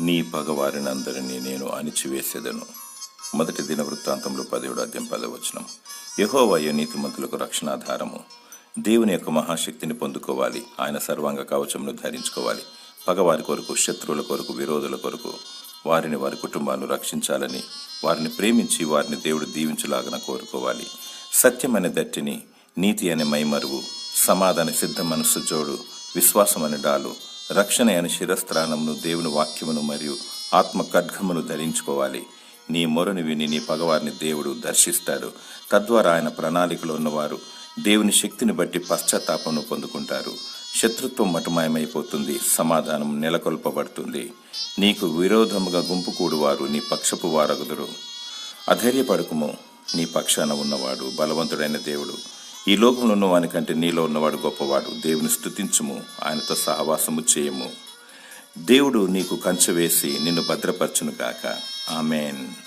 నీ పగవారినందరినీ నేను అణిచివేసేదను. మొదటి దినవృత్తాంతంలో 10:10. యెహోవాయే నీతిమంతులకు రక్షణాధారము. దేవుని యొక్క మహాశక్తిని పొందుకోవాలి. ఆయన సర్వాంగ కవచమును ధరించుకోవాలి. పగవారి కొరకు, శత్రువుల కొరకు, విరోధుల కొరకు, వారిని వారి కుటుంబాలను రక్షించాలని, వారిని ప్రేమించి వారిని దేవుడు దీవించులాగన కోరుకోవాలి. సత్యమనే దట్టిని, నీతి అనే మైమరువు, సమాధాన సిద్ధ మనస్సు జోడు, విశ్వాసం అనే డాలు, రక్షణ అనే శిరస్త్రాణమును, దేవుని వాక్యమును మరియు ఆత్మ ఖడ్గమును ధరించుకోవాలి. నీ మొరను విని నీ పగవారిని దేవుడు దర్శిస్తాడు. తద్వారా ఆయన ప్రణాళికలో ఉన్నవారు దేవుని శక్తిని బట్టి పశ్చాత్తాపమును పొందుకుంటారు. శత్రుత్వం మటుమాయమైపోతుంది. సమాధానం నెలకొల్పబడుతుంది. నీకు విరోధముగా గుంపు కూడువారు నీ పక్షపు వారగుదురు. అధైర్యపడకుము, నీ పక్షాన ఉన్నవాడు బలవంతుడైన దేవుడు. ఈ లోకంలో ఉన్నవాని కంటే నీలో ఉన్నవాడు గొప్పవాడు. దేవుని స్తుతించుము, ఆయనతో సహవాసము చేయము. దేవుడు నీకు కంచె వేసి నిన్ను భద్రపరచును గాక. ఆమేన్.